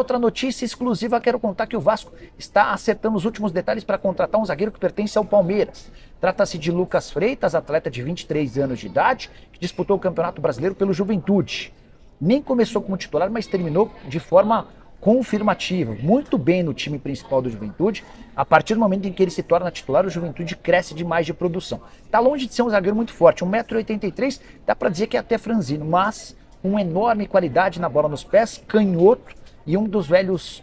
outra notícia exclusiva, quero contar que o Vasco está acertando os últimos detalhes para contratar um zagueiro que pertence ao Palmeiras. Trata-se de Lucas Freitas, atleta de 23 anos de idade, que disputou o Campeonato Brasileiro pelo Juventude. Nem começou como titular, mas terminou de forma confirmativa, muito bem no time principal do Juventude. A partir do momento em que ele se torna titular, o Juventude cresce demais de produção. Está longe de ser um zagueiro muito forte, 1,83 m, dá para dizer que é até franzino, mas com enorme qualidade na bola nos pés, canhoto e um dos velhos,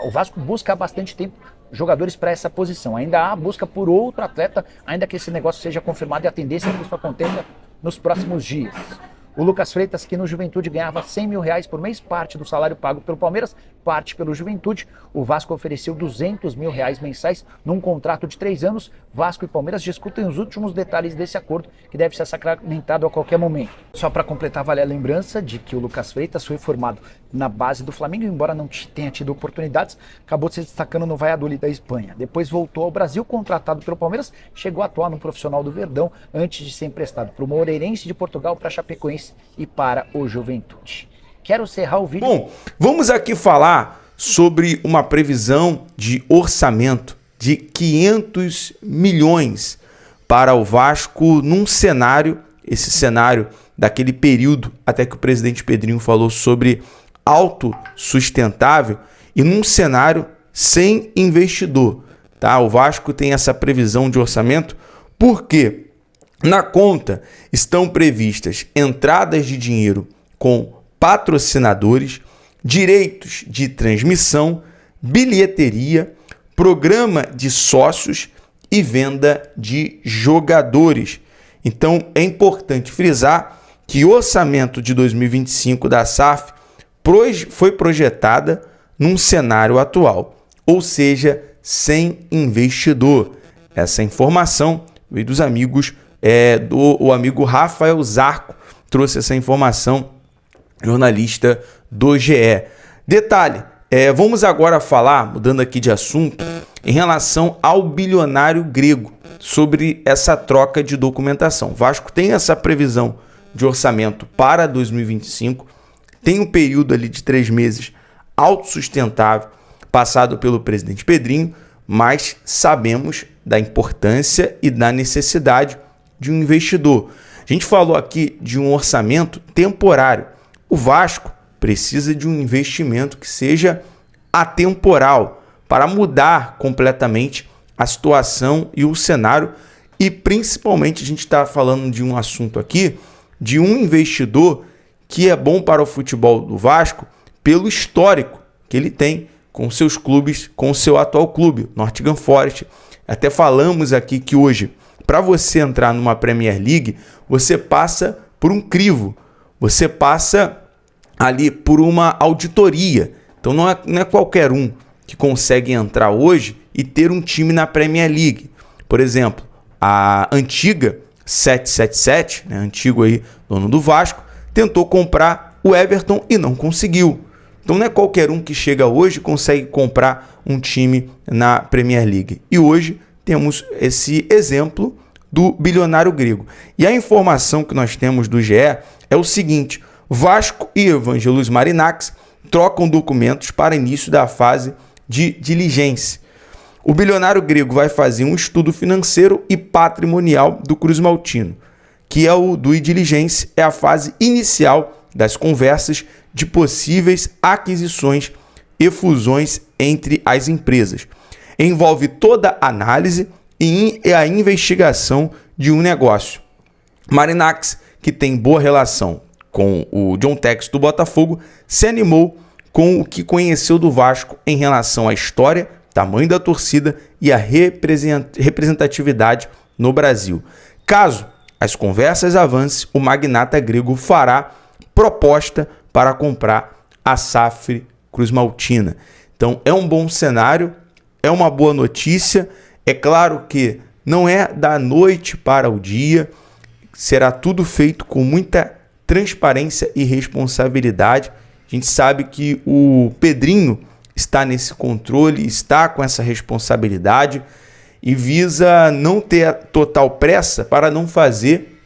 o Vasco busca há bastante tempo jogadores para essa posição. Ainda há busca por outro atleta, ainda que esse negócio seja confirmado, e a tendência é que isso aconteça nos próximos dias. O Lucas Freitas, que no Juventude ganhava R$100 mil por mês, parte do salário pago pelo Palmeiras, parte pelo Juventude. O Vasco ofereceu R$200 mil mensais num contrato de 3 anos. Vasco e Palmeiras discutem os últimos detalhes desse acordo, que deve ser sacramentado a qualquer momento. Só para completar, vale a lembrança de que o Lucas Freitas foi formado na base do Flamengo, embora não tenha tido oportunidades, acabou se destacando no Valladolid da Espanha. Depois voltou ao Brasil, contratado pelo Palmeiras, chegou a atuar no profissional do Verdão, antes de ser emprestado para o Moreirense de Portugal, para Chapecoense e para o Juventude. Quero encerrar o vídeo... Bom, vamos aqui falar sobre uma previsão de orçamento de 500 milhões para o Vasco num cenário, esse cenário daquele período até que o presidente Pedrinho falou sobre autossustentável e num cenário sem investidor, tá? O Vasco tem essa previsão de orçamento porque na conta estão previstas entradas de dinheiro com patrocinadores, direitos de transmissão, bilheteria, programa de sócios e venda de jogadores. Então é importante frisar que o orçamento de 2025 da SAF foi projetada num cenário atual, ou seja, sem investidor. Essa informação veio dos amigos o amigo Rafael Zarco, trouxe essa informação, jornalista do GE. Detalhe, vamos agora falar, mudando aqui de assunto, em relação ao bilionário grego, sobre essa troca de documentação. O Vasco tem essa previsão de orçamento para 2025, tem um período ali de 3 meses autossustentável, passado pelo presidente Pedrinho, mas sabemos da importância e da necessidade de um investidor. A gente falou aqui de um orçamento temporário. O Vasco precisa de um investimento que seja atemporal para mudar completamente a situação e o cenário, e principalmente a gente está falando de um assunto aqui, de um investidor que é bom para o futebol do Vasco pelo histórico que ele tem com seus clubes, com o seu atual clube, Nottingham Forest. Até falamos aqui que hoje, para você entrar numa Premier League, você passa por um crivo, você passa ali por uma auditoria. Então não é qualquer um que consegue entrar hoje e ter um time na Premier League. Por exemplo, a antiga 777, né, antigo aí dono do Vasco, tentou comprar o Everton e não conseguiu. Então não é qualquer um que chega hoje e consegue comprar um time na Premier League. E hoje temos esse exemplo do bilionário grego. E a informação que nós temos do GE é o seguinte: Vasco e Evangelos Marinakis trocam documentos para início da fase de diligência. O bilionário grego vai fazer um estudo financeiro e patrimonial do Cruz Maltino, que é o do diligência, é a fase inicial das conversas de possíveis aquisições e fusões entre as empresas. Envolve toda a análise e a investigação de um negócio. Marinakis, que tem boa relação com o John Tex do Botafogo, se animou com o que conheceu do Vasco em relação à história, tamanho da torcida e a representatividade no Brasil. Caso as conversas avancem, o magnata grego fará proposta para comprar a SAF Cruz Maltina. Então é um bom cenário, é uma boa notícia. É claro que não é da noite para o dia, será tudo feito com muita transparência e responsabilidade. A gente sabe que o Pedrinho está nesse controle, está com essa responsabilidade e visa não ter a total pressa para não fazer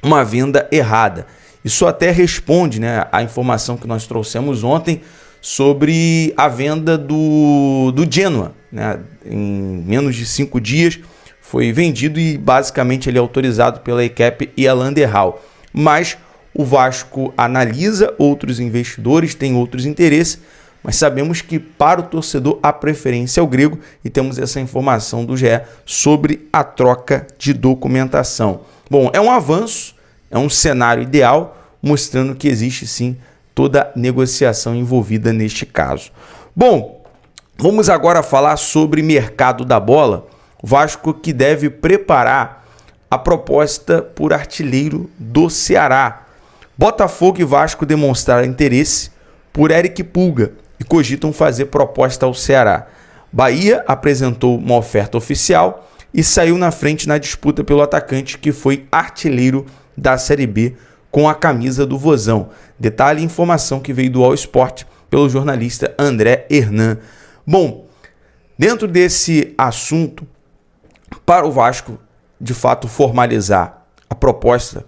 uma venda errada. Isso até responde, né, à informação que nós trouxemos ontem sobre a venda do Genoa, né? Em menos de 5 dias foi vendido e basicamente ele é autorizado pela equipe e a Landerhal. Mas o Vasco analisa outros investidores, tem outros interesses, mas sabemos que para o torcedor a preferência é o grego e temos essa informação do GE sobre a troca de documentação. Bom, é um avanço, é um cenário ideal, mostrando que existe sim toda negociação envolvida neste caso. Bom, vamos agora falar sobre mercado da bola. O Vasco que deve preparar a proposta por artilheiro do Ceará. Botafogo e Vasco demonstraram interesse por Eric Pulga e cogitam fazer proposta ao Ceará. Bahia apresentou uma oferta oficial e saiu na frente na disputa pelo atacante que foi artilheiro da Série B com a camisa do Vozão. Detalhe e informação que veio do All Sport pelo jornalista André Hernan. Bom, dentro desse assunto, para o Vasco de fato formalizar a proposta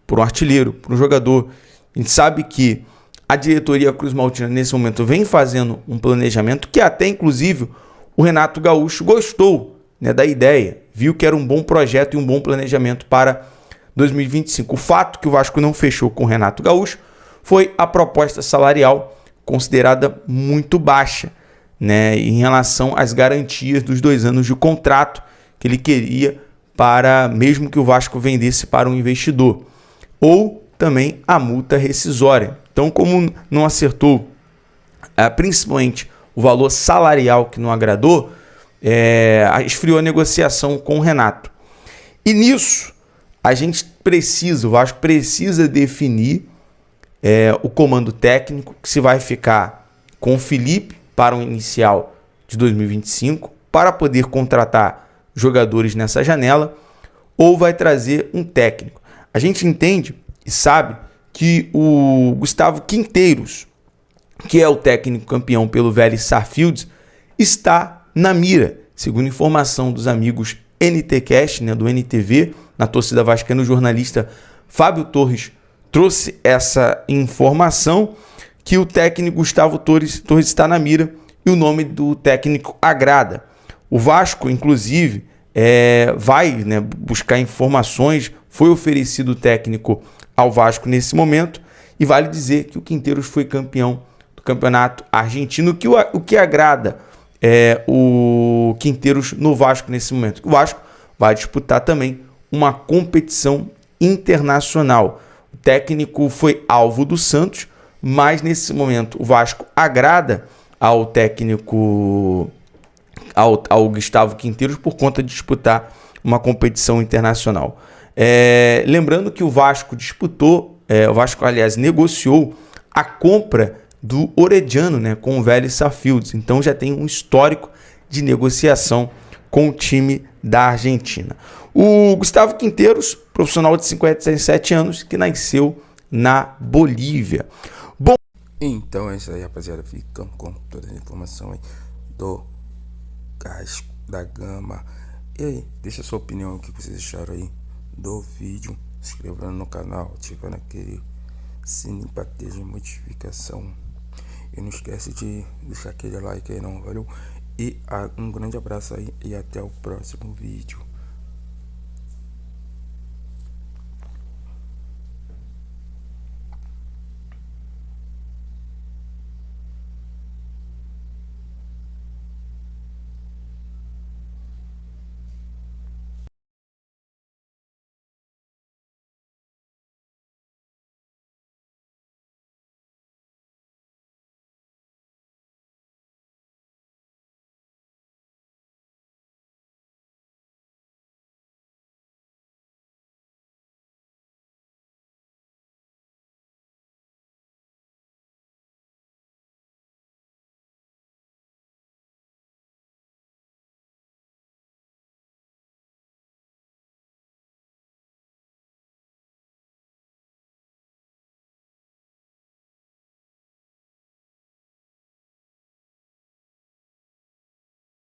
por um artilheiro, por um jogador, a gente sabe que a diretoria Cruz Maltina nesse momento vem fazendo um planejamento que até inclusive o Renato Gaúcho gostou, né, da ideia, viu que era um bom projeto e um bom planejamento para 2025. O fato que o Vasco não fechou com o Renato Gaúcho foi a proposta salarial considerada muito baixa, né, em relação às garantias dos 2 anos de contrato que ele queria para mesmo que o Vasco vendesse para um investidor, ou também a multa rescisória. Então, como não acertou principalmente o valor salarial que não agradou, esfriou a negociação com o Renato. E nisso, o Vasco precisa definir o comando técnico, que se vai ficar com o Felipe para um inicial de 2025, para poder contratar jogadores nessa janela, ou vai trazer um técnico. A gente entende e sabe que o Gustavo Quinteiros, que é o técnico campeão pelo Vélez Sarsfields, está na mira, segundo informação dos amigos NTcast, né, do NTV, na torcida vascaína. O jornalista Fábio Torres trouxe essa informação que o técnico Gustavo Torres está na mira e o nome do técnico agrada. O Vasco, inclusive, vai, né, buscar informações, foi oferecido o técnico ao Vasco nesse momento, e vale dizer que o Quinteiros foi campeão do campeonato argentino, o que agrada o Quinteiros no Vasco nesse momento. O Vasco vai disputar também uma competição internacional. O técnico foi alvo do Santos, mas nesse momento o Vasco agrada ao técnico, ao Gustavo Quinteiros, por conta de disputar uma competição internacional. Lembrando que o Vasco negociou a compra do Orediano, né, com o Vélez Sarsfields. Então já tem um histórico de negociação com o time da Argentina. O Gustavo Quinteiros, profissional de 57 anos, que nasceu na Bolívia. Bom, então é isso aí, rapaziada. Ficamos com toda a informação aí do Vasco da Gama. E aí, deixa a sua opinião, o que vocês acharam aí do vídeo, se inscrevendo no canal, ativando aquele sininho para ter notificação, e não esquece de deixar aquele like aí, não, valeu? E um grande abraço aí e até o próximo vídeo.